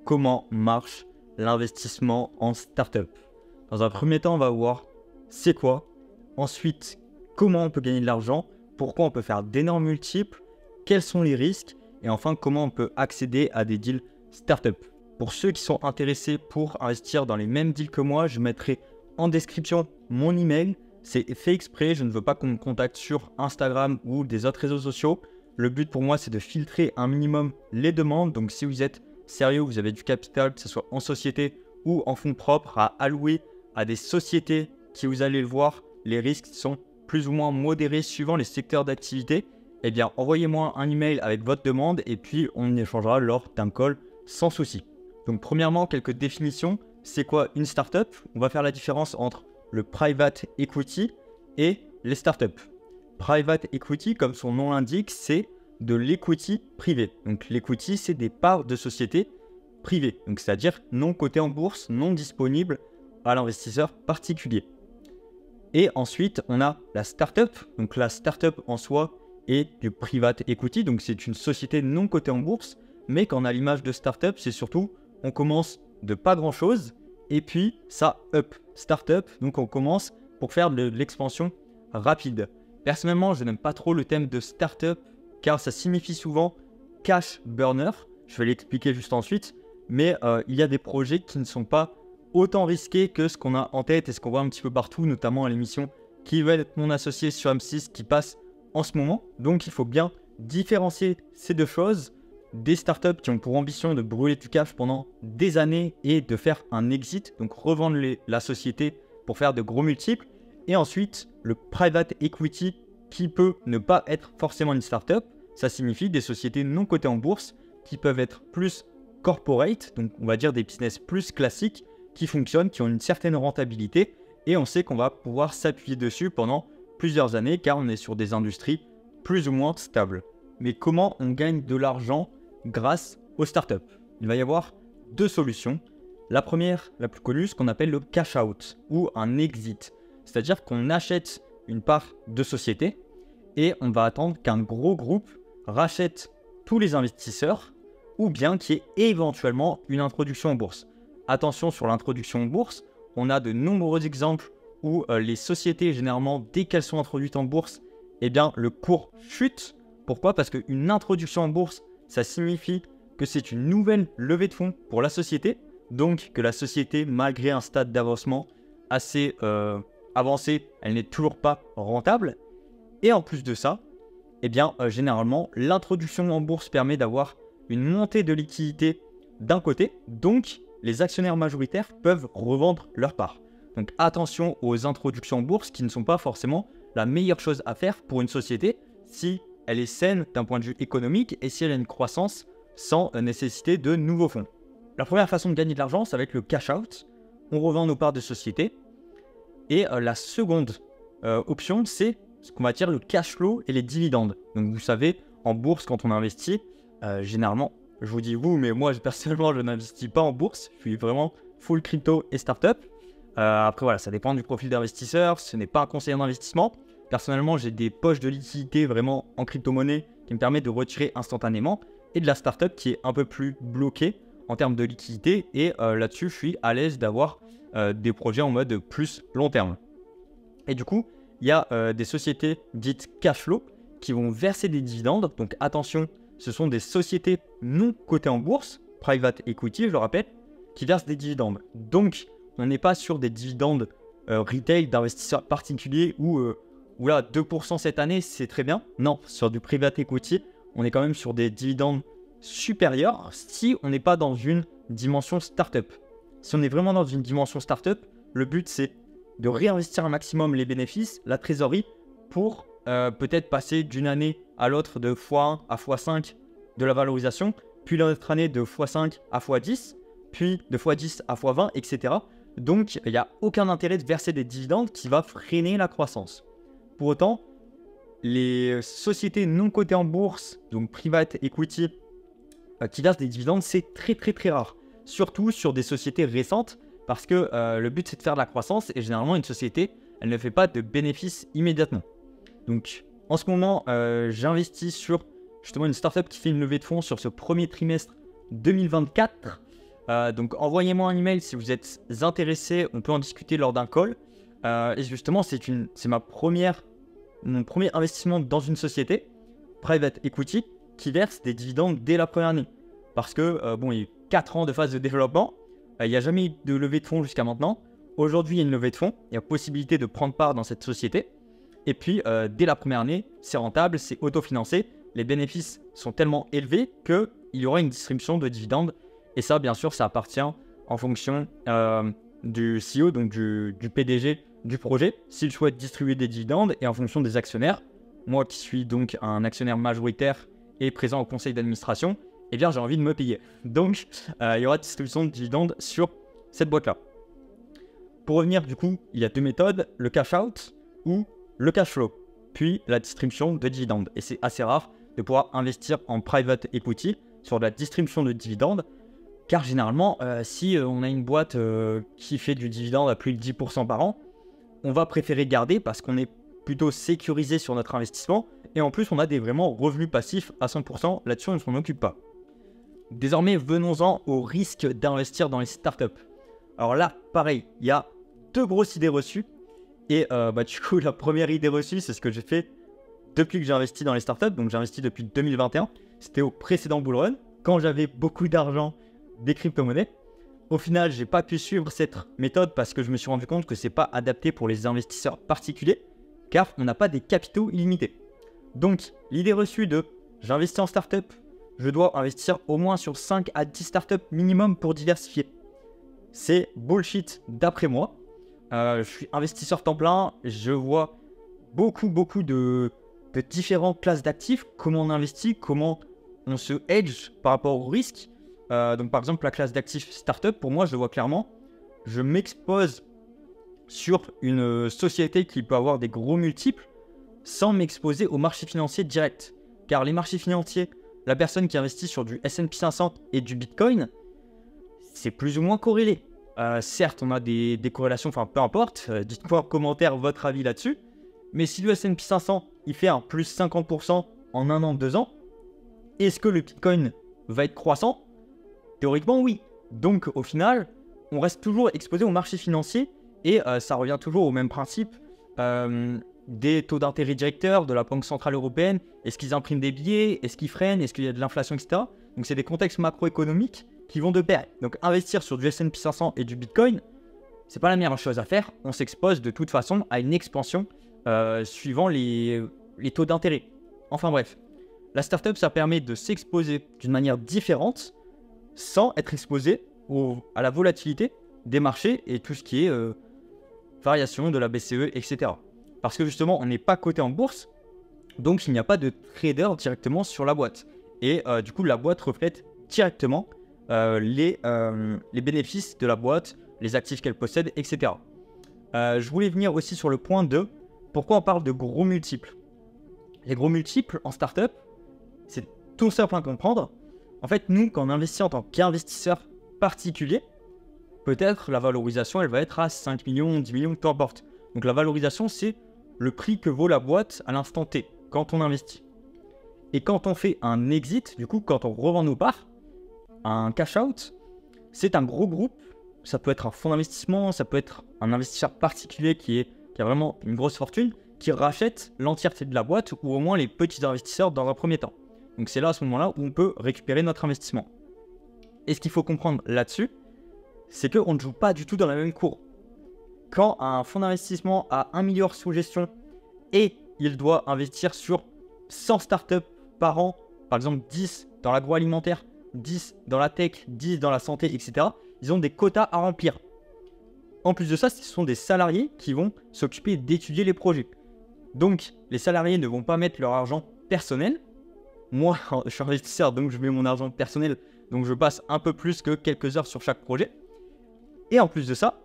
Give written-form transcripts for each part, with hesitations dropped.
comment marche l'investissement en startup. Dans un premier temps, on va voir c'est quoi. Ensuite, comment on peut gagner de l'argent, pourquoi on peut faire d'énormes multiples, quels sont les risques et enfin comment on peut accéder à des deals startup. Pour ceux qui sont intéressés pour investir dans les mêmes deals que moi, je mettrai en description mon email. C'est fait exprès, je ne veux pas qu'on me contacte sur Instagram ou des autres réseaux sociaux. Le but pour moi, c'est de filtrer un minimum les demandes. Donc si vous êtes sérieux, vous avez du capital, que ce soit en société ou en fonds propres, à allouer à des sociétés qui, vous allez le voir, les risques sont plus ou moins modérés suivant les secteurs d'activité, eh bien envoyez-moi un email avec votre demande et puis on échangera lors d'un call sans souci. Donc premièrement, quelques définitions. C'est quoi une startup? On va faire la différence entre le private equity et les startups. Private equity, comme son nom l'indique, c'est de l'equity privé. Donc l'equity, c'est des parts de sociétés privées, donc c'est-à-dire non cotées en bourse, non disponibles à l'investisseur particulier. Et ensuite, on a la startup. Donc la startup en soi est du private equity, donc c'est une société non cotée en bourse, mais quand on a l'image de startup, c'est surtout on commence de pas grand-chose et puis ça up. Startup, donc on commence pour faire de l'expansion rapide. Personnellement, je n'aime pas trop le thème de startup car ça signifie souvent cash burner. Je vais l'expliquer juste ensuite, mais il y a des projets qui ne sont pas autant risqués que ce qu'on a en tête et ce qu'on voit un petit peu partout, notamment à l'émission Qui veut être mon associé sur M6 qui passe en ce moment. Donc il faut bien différencier ces deux choses. Des startups qui ont pour ambition de brûler du cash pendant des années et de faire un exit, donc revendre la société pour faire de gros multiples. Et ensuite, le private equity qui peut ne pas être forcément une startup. Ça signifie des sociétés non cotées en bourse qui peuvent être plus corporate, donc on va dire des business plus classiques qui fonctionnent, qui ont une certaine rentabilité et on sait qu'on va pouvoir s'appuyer dessus pendant plusieurs années car on est sur des industries plus ou moins stables. Mais comment on gagne de l'argent grâce aux startups? Il va y avoir deux solutions. La première, la plus connue, ce qu'on appelle le cash out ou un exit. C'est-à-dire qu'on achète une part de société et on va attendre qu'un gros groupe rachète tous les investisseurs ou bien qu'il y ait éventuellement une introduction en bourse. Attention sur l'introduction en bourse, on a de nombreux exemples où les sociétés, généralement, dès qu'elles sont introduites en bourse, eh bien, le cours chute. Pourquoi? Parce qu'une introduction en bourse, ça signifie que c'est une nouvelle levée de fonds pour la société, donc que la société, malgré un stade d'avancement assez avancé, elle n'est toujours pas rentable. Et en plus de ça, eh bien, généralement, l'introduction en bourse permet d'avoir une montée de liquidité d'un côté, donc les actionnaires majoritaires peuvent revendre leur part. Donc attention aux introductions en bourse qui ne sont pas forcément la meilleure chose à faire pour une société si elle est saine d'un point de vue économique et si elle a une croissance sans nécessiter de nouveaux fonds. La première façon de gagner de l'argent, ça va être le cash out. On revend nos parts de société. Et la seconde option, c'est ce qu'on va dire le cash flow et les dividendes. Donc vous savez, en bourse, quand on investit, généralement, je vous dis vous, mais moi personnellement, je n'investis pas en bourse. Je suis vraiment full crypto et startup. Après, voilà, ça dépend du profil d'investisseur. Ce n'est pas un conseiller d'investissement. Personnellement, j'ai des poches de liquidité vraiment en crypto-monnaie qui me permettent de retirer instantanément et de la startup qui est un peu plus bloquée en termes de liquidité. Et là-dessus, je suis à l'aise d'avoir des projets en mode plus long terme. Et du coup, il y a des sociétés dites cash flow qui vont verser des dividendes. Donc attention, ce sont des sociétés non cotées en bourse, private equity, je le rappelle, qui versent des dividendes. Donc, on n'est pas sur des dividendes retail d'investisseurs particuliers où là, 2% cette année, c'est très bien. Non, sur du private equity, on est quand même sur des dividendes supérieurs si on n'est pas dans une dimension startup. Si on est vraiment dans une dimension startup, le but, c'est de réinvestir un maximum les bénéfices, la trésorerie, pour peut-être passer d'une année à l'autre de x1 à x5 de la valorisation, puis l'autre année de x5 à x10, puis de x10 à x20, etc. Donc, il n'y a aucun intérêt de verser des dividendes qui va freiner la croissance. Pour autant, les sociétés non cotées en bourse, donc private equity, qui versent des dividendes, c'est très rare. Surtout sur des sociétés récentes, parce que le but c'est de faire de la croissance et généralement une société, elle ne fait pas de bénéfices immédiatement. Donc en ce moment, j'investis sur justement une startup qui fait une levée de fonds sur ce premier trimestre 2024. Donc envoyez-moi un email si vous êtes intéressé, on peut en discuter lors d'un call. Et justement, c'est mon premier investissement dans une société, private equity, qui verse des dividendes dès la première année. Parce que, il y a eu 4 ans de phase de développement, il n'y a jamais eu de levée de fonds jusqu'à maintenant. Aujourd'hui, il y a une levée de fonds, il y a possibilité de prendre part dans cette société. Et puis, dès la première année, c'est rentable, c'est autofinancé. Les bénéfices sont tellement élevés qu'il y aura une distribution de dividendes. Et ça, bien sûr, ça appartient en fonction du CEO, donc du PDG du projet, s'il souhaite distribuer des dividendes, et en fonction des actionnaires. Moi qui suis donc un actionnaire majoritaire et présent au conseil d'administration, eh bien j'ai envie de me payer. Donc il y aura distribution de dividendes sur cette boîte-là. Pour revenir du coup, il y a 2 méthodes, le cash out ou le cash flow, puis la distribution de dividendes. Et c'est assez rare de pouvoir investir en private equity sur la distribution de dividendes, car généralement, si on a une boîte qui fait du dividende à plus de 10% par an, on va préférer garder parce qu'on est plutôt sécurisé sur notre investissement et en plus on a des vraiment revenus passifs à 100%, là-dessus on ne s'en occupe pas. Désormais, venons-en au risque d'investir dans les startups. Alors là, pareil, il y a 2 grosses idées reçues et du coup la première idée reçue, c'est ce que j'ai fait depuis que j'ai investi dans les startups, donc j'ai investi depuis 2021, c'était au précédent bull run, quand j'avais beaucoup d'argent des crypto-monnaies. Au final, j'ai pas pu suivre cette méthode parce que je me suis rendu compte que c'est pas adapté pour les investisseurs particuliers, car on n'a pas des capitaux illimités. Donc, l'idée reçue de j'investis en startup, je dois investir au moins sur 5 à 10 startups minimum pour diversifier. C'est bullshit d'après moi. Je suis investisseur temps plein, je vois beaucoup de différentes classes d'actifs, comment on investit, comment on se hedge par rapport au risque. Donc par exemple la classe d'actifs startup, pour moi je le vois clairement, je m'expose sur une société qui peut avoir des gros multiples sans m'exposer au marché financier direct. Car les marchés financiers, la personne qui investit sur du S&P 500 et du Bitcoin, c'est plus ou moins corrélé. Certes on a des corrélations, enfin peu importe, dites-moi en commentaire votre avis là-dessus, mais si le S&P 500 il fait un plus 50% en 1 an, 2 ans, est-ce que le Bitcoin va être croissant ? Théoriquement, oui. Donc, au final, on reste toujours exposé au marché financier et ça revient toujours au même principe des taux d'intérêt directeurs de la Banque Centrale Européenne. Est-ce qu'ils impriment des billets ? Est-ce qu'ils freinent ? Est-ce qu'il y a de l'inflation, etc. Donc, c'est des contextes macroéconomiques qui vont de pair. Donc, investir sur du S&P 500 et du Bitcoin, c'est pas la meilleure chose à faire. On s'expose de toute façon à une expansion suivant les taux d'intérêt. Enfin bref, la startup, ça permet de s'exposer d'une manière différente sans être exposé à la volatilité des marchés et tout ce qui est variation de la BCE, etc. Parce que justement, on n'est pas coté en bourse, donc il n'y a pas de trader directement sur la boîte. Et du coup, la boîte reflète directement les bénéfices de la boîte, les actifs qu'elle possède, etc. Je voulais venir aussi sur le point de pourquoi on parle de gros multiples. Les gros multiples en startup, c'est tout simple à comprendre. En fait, nous, quand on investit en tant qu'investisseur particulier, peut-être la valorisation, elle va être à 5 millions, 10 millions, peu importe. Donc la valorisation, c'est le prix que vaut la boîte à l'instant T, quand on investit. Et quand on fait un exit, du coup, quand on revend nos parts, un cash out, c'est un gros groupe. Ça peut être un fonds d'investissement, ça peut être un investisseur particulier qui a vraiment une grosse fortune, qui rachète l'entièreté de la boîte, ou au moins les petits investisseurs dans un premier temps. Donc c'est là, à ce moment-là, où on peut récupérer notre investissement. Et ce qu'il faut comprendre là-dessus, c'est qu'on ne joue pas du tout dans la même cour. Quand un fonds d'investissement a 1 milliard sous gestion et il doit investir sur 100 startups par an, par exemple 10 dans l'agroalimentaire, 10 dans la tech, 10 dans la santé, etc., ils ont des quotas à remplir. En plus de ça, ce sont des salariés qui vont s'occuper d'étudier les projets. Donc, les salariés ne vont pas mettre leur argent personnel. Moi, je suis investisseur, donc je mets mon argent personnel, donc je passe un peu plus que quelques heures sur chaque projet. Et en plus de ça,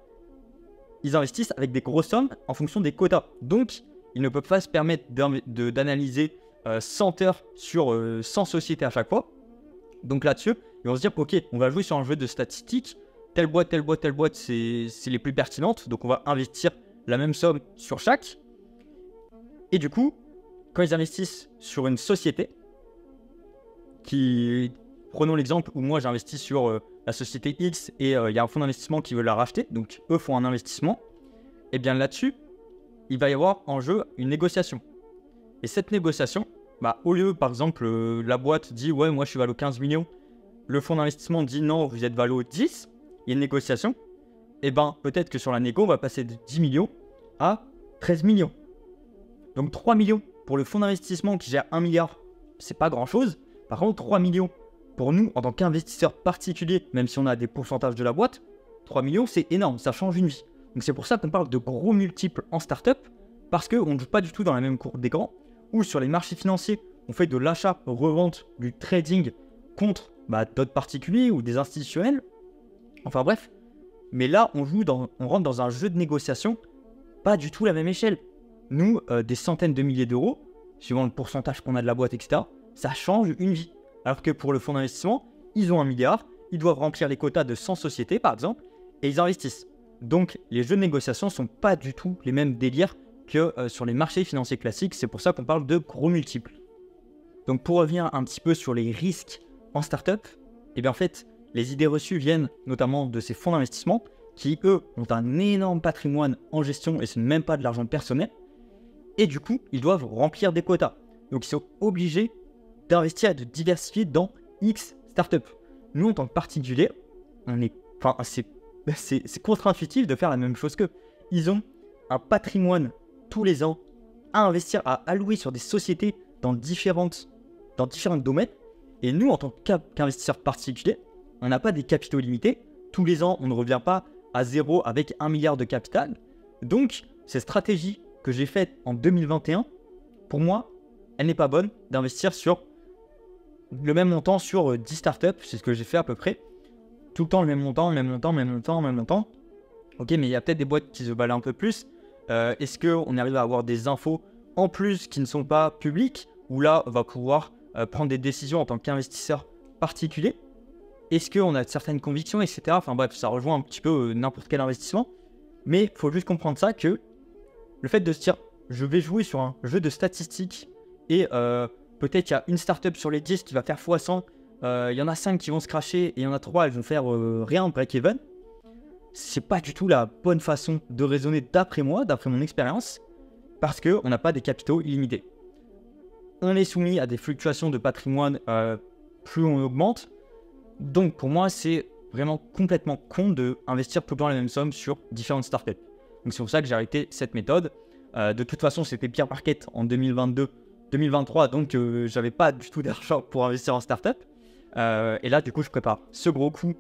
ils investissent avec des grosses sommes en fonction des quotas. Donc, ils ne peuvent pas se permettre d'analyser 100 heures sur 100 sociétés à chaque fois. Donc là-dessus, ils vont se dire, ok, on va jouer sur un jeu de statistiques. Telle boîte, c'est les plus pertinentes. Donc on va investir la même somme sur chaque. Et du coup, quand ils investissent sur une société, prenons l'exemple où moi j'investis sur la société X et il y a un fonds d'investissement qui veut la racheter, donc eux font un investissement, et bien là-dessus, il va y avoir en jeu une négociation. Et cette négociation, au lieu, par exemple, la boîte dit « ouais, moi je suis valo 15 millions », le fonds d'investissement dit « non, vous êtes valo 10 », il y a une négociation, et peut-être que sur la négo, on va passer de 10 millions à 13 millions. Donc 3 millions pour le fonds d'investissement qui gère 1 milliard, c'est pas grand-chose. Par contre, 3 millions pour nous, en tant qu'investisseurs particuliers, même si on a des pourcentages de la boîte, 3 millions, c'est énorme, ça change une vie. Donc c'est pour ça qu'on parle de gros multiples en startup, parce qu'on ne joue pas du tout dans la même cour des grands, ou sur les marchés financiers, on fait de l'achat, revente, du trading contre d'autres particuliers ou des institutionnels. Enfin bref, mais là, on rentre dans un jeu de négociation, pas du tout la même échelle. Nous, des centaines de milliers d'euros, suivant le pourcentage qu'on a de la boîte, etc., ça change une vie. Alors que pour le fonds d'investissement, ils ont 1 milliard, ils doivent remplir les quotas de 100 sociétés, par exemple, et ils investissent. Donc, les jeux de négociation ne sont pas du tout les mêmes délires que sur les marchés financiers classiques. C'est pour ça qu'on parle de gros multiples. Donc, pour revenir un petit peu sur les risques en startup, en fait, les idées reçues viennent notamment de ces fonds d'investissement qui, eux, ont un énorme patrimoine en gestion et ce n'est même pas de l'argent personnel. Et du coup, ils doivent remplir des quotas. Donc, ils sont obligés d'investir et de diversifier dans X startups. Nous, en tant que particulier, c'est contre-intuitif de faire la même chose qu'eux. Ils ont un patrimoine tous les ans à investir, à allouer sur des sociétés dans différents domaines. Et nous, en tant qu'investisseurs particuliers, on n'a pas des capitaux limités. Tous les ans, on ne revient pas à zéro avec 1 milliard de capital. Donc, cette stratégie que j'ai faite en 2021, pour moi, elle n'est pas bonne d'investir sur le même montant sur 10 startups. C'est ce que j'ai fait à peu près. Tout le temps, le même montant. Ok, mais il y a peut-être des boîtes qui se valent un peu plus. Est-ce qu'on arrive à avoir des infos en plus qui ne sont pas publiques, où là, on va pouvoir prendre des décisions en tant qu'investisseur particulier? Est-ce qu'on a certaines convictions, etc. Enfin bref, ça rejoint un petit peu n'importe quel investissement. Mais il faut juste comprendre ça, que le fait de se dire, je vais jouer sur un jeu de statistiques et peut-être qu'il y a une startup sur les 10 qui va faire x100, il y en a 5 qui vont se crasher et il y en a 3 elles vont faire rien, break-even. C'est pas du tout la bonne façon de raisonner d'après moi, d'après mon expérience, parce qu'on n'a pas des capitaux illimités. On est soumis à des fluctuations de patrimoine plus on augmente. Donc pour moi, c'est vraiment complètement con d'investir tout le temps la même somme sur différentes startups. Donc c'est pour ça que j'ai arrêté cette méthode. De toute façon, c'était pire market en 2022-2023, donc j'avais pas du tout d'argent pour investir en startup. Et là, du coup, je prépare ce gros coup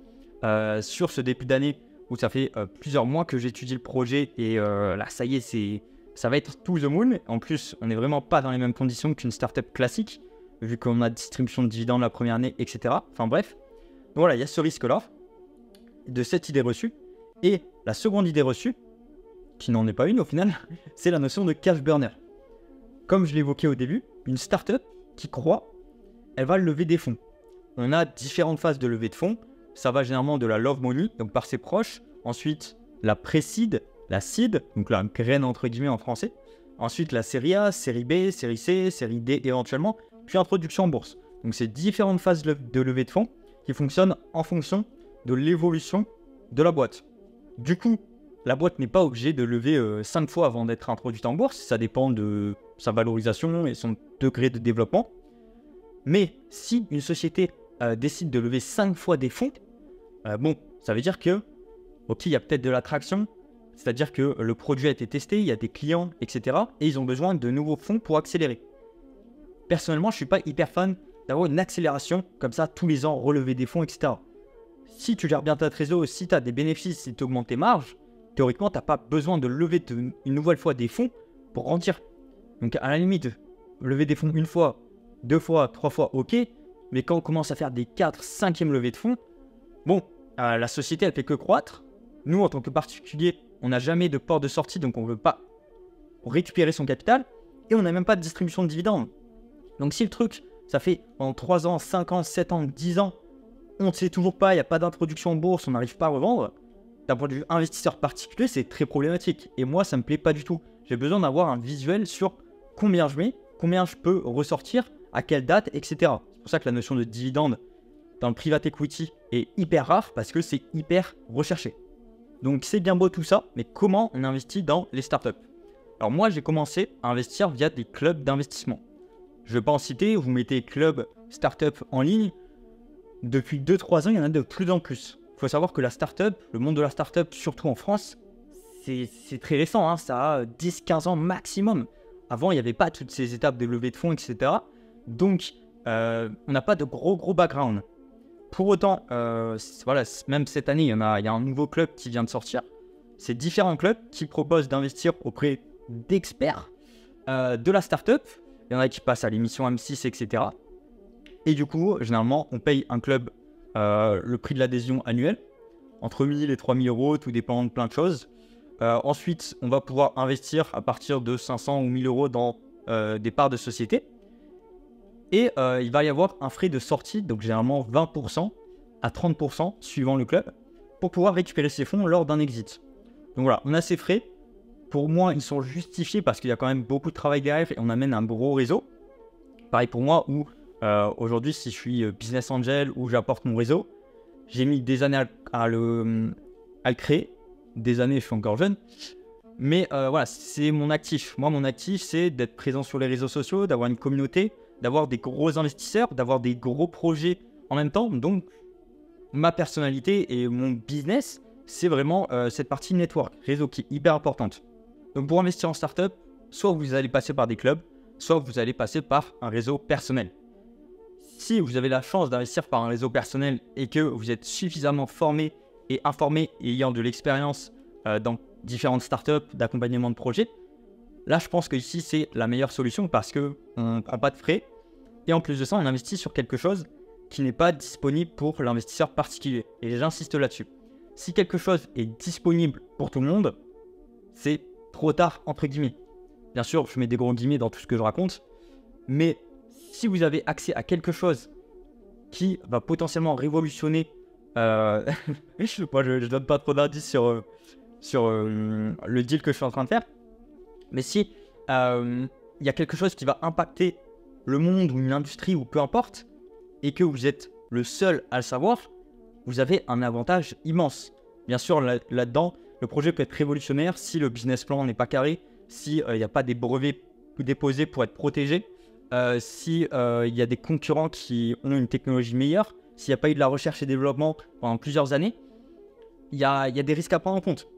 sur ce début d'année où ça fait plusieurs mois que j'étudie le projet et là, ça y est, ça va être to the moon. En plus, on n'est vraiment pas dans les mêmes conditions qu'une startup classique, vu qu'on a distribution de dividendes la première année, etc. Enfin bref. Donc voilà, il y a ce risque-là de cette idée reçue. Et la seconde idée reçue, qui n'en est pas une au final, c'est la notion de cash burner. Comme je l'évoquais au début, une startup qui croit, elle va lever des fonds. On a différentes phases de levée de fonds. Ça va généralement de la love money, donc par ses proches. Ensuite, la pré-seed, la seed, donc la graine entre guillemets en français. Ensuite, la série A, série B, série C, série D éventuellement. Puis introduction en bourse. Donc c'est différentes phases de levée de fonds qui fonctionnent en fonction de l'évolution de la boîte. Du coup, la boîte n'est pas obligée de lever 5 fois avant d'être introduite en bourse. Ça dépend de sa valorisation et son degré de développement. Mais si une société décide de lever 5 fois des fonds, ça veut dire que, ok, il y a peut-être de l'attraction, c'est-à-dire que le produit a été testé, il y a des clients, etc. Et ils ont besoin de nouveaux fonds pour accélérer. Personnellement, je ne suis pas hyper fan d'avoir une accélération comme ça tous les ans, relever des fonds, etc. Si tu gères bien ta trésor, si tu as des bénéfices, si tu augmentes tes marges, théoriquement, tu n'as pas besoin de lever une nouvelle fois des fonds pour grandir. Donc à la limite, lever des fonds une fois, 2 fois, 3 fois, ok. Mais quand on commence à faire des 4, 5e levées de fonds, la société, elle fait que croître. Nous, en tant que particulier, on n'a jamais de port de sortie, donc on ne veut pas récupérer son capital. Et on n'a même pas de distribution de dividendes. Donc si le truc, ça fait en 3 ans, 5 ans, 7 ans, 10 ans, on ne sait toujours pas, il n'y a pas d'introduction en bourse, on n'arrive pas à revendre, d'un point de vue investisseur particulier, c'est très problématique. Et moi, ça ne me plaît pas du tout. J'ai besoin d'avoir un visuel sur combien je mets, combien je peux ressortir, à quelle date, etc. C'est pour ça que la notion de dividende dans le private equity est hyper rare parce que c'est hyper recherché. Donc c'est bien beau tout ça, mais comment on investit dans les startups? Alors moi, j'ai commencé à investir via des clubs d'investissement. Je ne vais pas en citer, vous mettez club startup en ligne. Depuis 2-3 ans, il y en a de plus en plus. Il faut savoir que la startup, le monde de la startup, surtout en France, c'est très récent, hein, ça a 10-15 ans maximum. Avant, il n'y avait pas toutes ces étapes de levée de fonds, etc. Donc, on n'a pas de gros background. Pour autant, voilà, même cette année, il y a un nouveau club qui vient de sortir. C'est différents clubs qui proposent d'investir auprès d'experts de la startup. Il y en a qui passent à l'émission M6, etc. Et du coup, généralement, on paye un club le prix de l'adhésion annuel, entre 1000 et 3000 euros, tout dépend de plein de choses. Ensuite, on va pouvoir investir à partir de 500 ou 1000 euros dans des parts de société. Et il va y avoir un frais de sortie, donc généralement 20% à 30% suivant le club, pour pouvoir récupérer ces fonds lors d'un exit. Donc voilà, on a ces frais. Pour moi, ils sont justifiés parce qu'il y a quand même beaucoup de travail derrière et on amène un gros réseau. Pareil pour moi, où aujourd'hui, si je suis business angel ou j'apporte mon réseau, j'ai mis des années à le créer. Des années, je suis encore jeune. Mais voilà, c'est mon actif. Moi, mon actif, c'est d'être présent sur les réseaux sociaux, d'avoir une communauté, d'avoir des gros investisseurs, d'avoir des gros projets en même temps. Donc, ma personnalité et mon business, c'est vraiment cette partie network, réseau qui est hyper importante. Donc, pour investir en startup, soit vous allez passer par des clubs, soit vous allez passer par un réseau personnel. Si vous avez la chance d'investir par un réseau personnel et que vous êtes suffisamment formé et informé et ayant de l'expérience dans différentes startups d'accompagnement de projets, là je pense que ici c'est la meilleure solution parce qu'on ne prend pas de frais et en plus de ça on investit sur quelque chose qui n'est pas disponible pour l'investisseur particulier. Et j'insiste là-dessus. Si quelque chose est disponible pour tout le monde, c'est trop tard entre guillemets. Bien sûr, je mets des gros guillemets dans tout ce que je raconte, mais si vous avez accès à quelque chose qui va potentiellement révolutionner, moi je donne pas trop d'indices sur le deal que je suis en train de faire, mais si il y a quelque chose qui va impacter le monde ou une industrie ou peu importe, et que vous êtes le seul à le savoir, vous avez un avantage immense. Bien sûr, là-dedans, le projet peut être révolutionnaire si le business plan n'est pas carré, s'il n'y a pas des brevets déposés pour être protégés, s'il y a des concurrents qui ont une technologie meilleure, s'il n'y a pas eu de la recherche et développement pendant plusieurs années, il y a des risques à prendre en compte.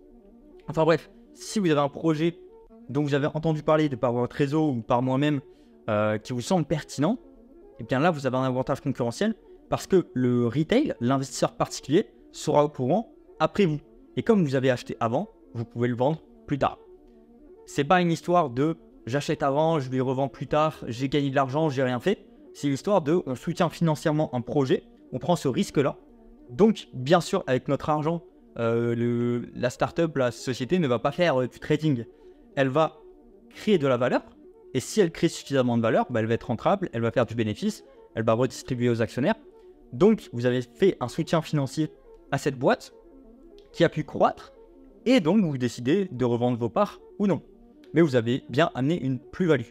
Enfin bref, si vous avez un projet dont vous avez entendu parler de par votre réseau ou par moi-même qui vous semble pertinent, et bien là vous avez un avantage concurrentiel parce que le retail, l'investisseur particulier, sera au courant après vous. Et comme vous avez acheté avant, vous pouvez le vendre plus tard. C'est pas une histoire de j'achète avant, je le revends plus tard, j'ai gagné de l'argent, j'ai rien fait. C'est l'histoire de on soutient financièrement un projet, on prend ce risque-là. Donc bien sûr avec notre argent, la startup, la société ne va pas faire du trading. Elle va créer de la valeur. Et si elle crée suffisamment de valeur, elle va être rentable, elle va faire du bénéfice, elle va redistribuer aux actionnaires. Donc, vous avez fait un soutien financier à cette boîte qui a pu croître et donc vous décidez de revendre vos parts ou non. Mais vous avez bien amené une plus-value.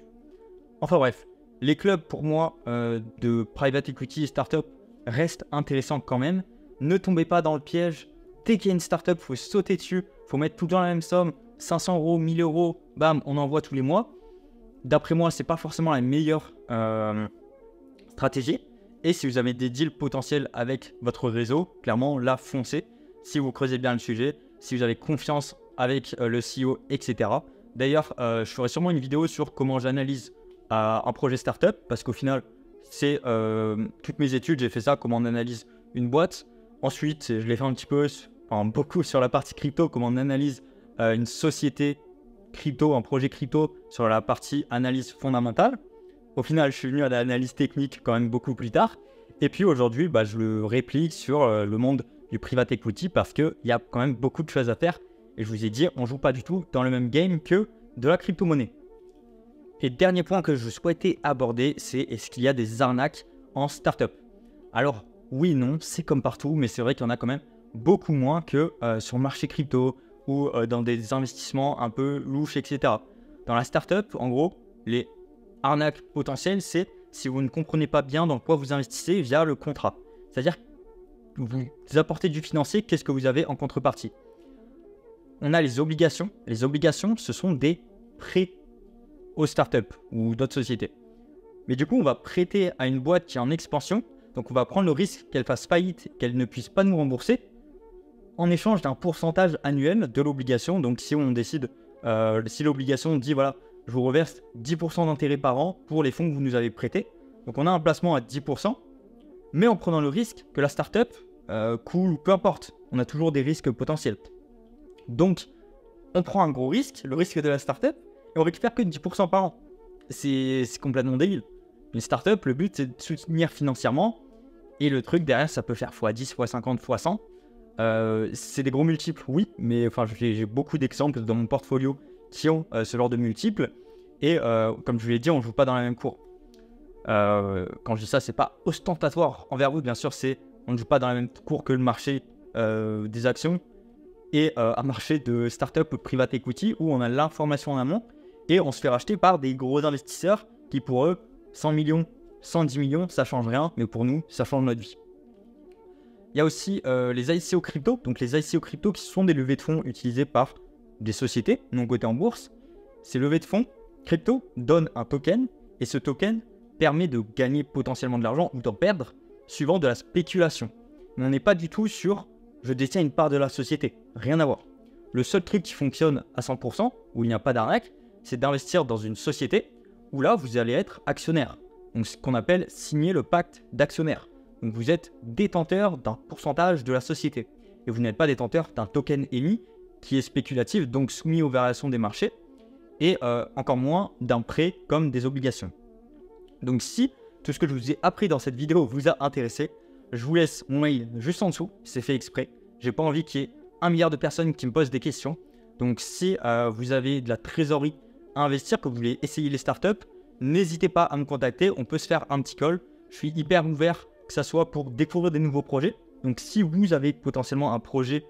Enfin bref, les clubs pour moi de private equity et startup restent intéressants quand même. Ne tombez pas dans le piège. Dès qu'il y a une startup, il faut sauter dessus, il faut mettre tout dans la même somme, 500 euros, 1000 euros, bam, on envoie tous les mois. D'après moi, ce n'est pas forcément la meilleure stratégie. Et si vous avez des deals potentiels avec votre réseau, clairement, là, foncez. Si vous creusez bien le sujet, si vous avez confiance avec le CEO, etc. D'ailleurs, je ferai sûrement une vidéo sur comment j'analyse un projet startup, parce qu'au final, c'est toutes mes études, j'ai fait ça, comment on analyse une boîte. Ensuite, je l'ai fait un petit peu, beaucoup sur la partie crypto, comment on analyse une société crypto, un projet crypto sur la partie analyse fondamentale. Au final, je suis venu à l'analyse technique quand même beaucoup plus tard. Et puis aujourd'hui, je le réplique sur le monde du private equity parce qu'il y a quand même beaucoup de choses à faire. Et je vous ai dit, on ne joue pas du tout dans le même game que de la crypto-monnaie. Et dernier point que je souhaitais aborder, c'est est-ce qu'il y a des arnaques en startup? Alors, oui, non, c'est comme partout, mais c'est vrai qu'il y en a quand même beaucoup moins que sur le marché crypto ou dans des investissements un peu louches, etc. Dans la startup, en gros, les arnaques potentielles, c'est si vous ne comprenez pas bien dans quoi vous investissez via le contrat. C'est-à-dire vous apportez du financier, qu'est-ce que vous avez en contrepartie? On a les obligations. Les obligations, ce sont des prêts aux startups ou d'autres sociétés. Mais du coup, on va prêter à une boîte qui est en expansion. Donc, on va prendre le risque qu'elle fasse faillite, qu'elle ne puisse pas nous rembourser en échange d'un pourcentage annuel de l'obligation. Donc, si on décide, si l'obligation dit, voilà, je vous reverse 10% d'intérêt par an pour les fonds que vous nous avez prêtés. Donc, on a un placement à 10%, mais en prenant le risque que la startup coule ou peu importe. On a toujours des risques potentiels. Donc, on prend un gros risque, le risque de la startup, et on récupère que 10% par an. C'est complètement débile. Une startup, le but, c'est de soutenir financièrement, et le truc derrière, ça peut faire x10, x50, x100. C'est des gros multiples, oui, mais enfin, j'ai beaucoup d'exemples dans mon portfolio qui ont ce genre de multiples, et comme je vous l'ai dit, on ne joue pas dans la même cour. Quand je dis ça, c'est pas ostentatoire envers vous, bien sûr, on ne joue pas dans la même cour que le marché des actions et un marché de start-up private equity où on a l'information en amont et on se fait racheter par des gros investisseurs qui pour eux, 100 millions, 110 millions, ça change rien, mais pour nous, ça change notre vie. Il y a aussi les ICO crypto, donc les ICO crypto qui sont des levées de fonds utilisées par des sociétés non cotées en bourse. Ces levées de fonds crypto donnent un token et ce token permet de gagner potentiellement de l'argent ou d'en perdre suivant de la spéculation. Mais on n'est pas du tout sur je détiens une part de la société, rien à voir. Le seul truc qui fonctionne à 100%, où il n'y a pas d'arnaque, c'est d'investir dans une société où là vous allez être actionnaire. Donc ce qu'on appelle signer le pacte d'actionnaire. Donc vous êtes détenteur d'un pourcentage de la société. Et vous n'êtes pas détenteur d'un token émis qui est spéculatif, donc soumis aux variations des marchés, et encore moins d'un prêt comme des obligations. Donc si tout ce que je vous ai appris dans cette vidéo vous a intéressé, je vous laisse mon mail juste en dessous, c'est fait exprès. J'ai pas envie qu'il y ait 1 milliard de personnes qui me posent des questions. Donc si vous avez de la trésorerie à investir, que vous voulez essayer les startups, n'hésitez pas à me contacter, on peut se faire un petit call. Je suis hyper ouvert, que ce soit pour découvrir des nouveaux projets. Donc si vous avez potentiellement un projet,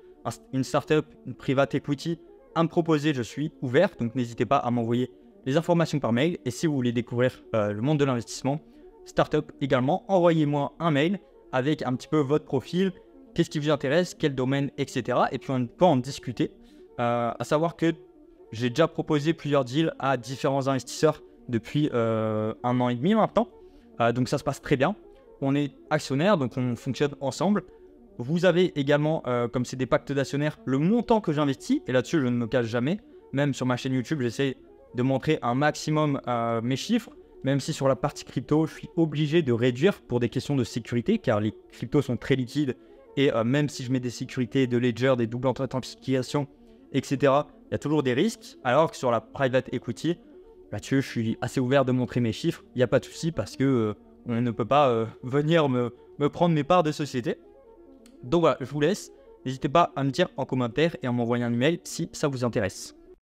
une startup, une private equity à me proposer, je suis ouvert. Donc n'hésitez pas à m'envoyer les informations par mail. Et si vous voulez découvrir le monde de l'investissement, startup également, envoyez-moi un mail avec un petit peu votre profil, qu'est-ce qui vous intéresse, quel domaine, etc. Et puis on peut en discuter. À savoir que j'ai déjà proposé plusieurs deals à différents investisseurs depuis 1 an et demi maintenant. Donc ça se passe très bien. On est actionnaire, donc on fonctionne ensemble. Vous avez également, comme c'est des pactes d'actionnaires, le montant que j'investis. Et là-dessus, je ne me cache jamais. Même sur ma chaîne YouTube, j'essaie de montrer un maximum mes chiffres. Même si sur la partie crypto, je suis obligé de réduire pour des questions de sécurité, car les cryptos sont très liquides. Et même si je mets des sécurités, de ledger, des doubles authentifications, etc., il y a toujours des risques. Alors que sur la private equity, là-dessus, je suis assez ouvert de montrer mes chiffres. Il n'y a pas de souci parce que on ne peut pas venir me prendre mes parts de société. Donc voilà, je vous laisse. N'hésitez pas à me dire en commentaire et à m'envoyer un email si ça vous intéresse.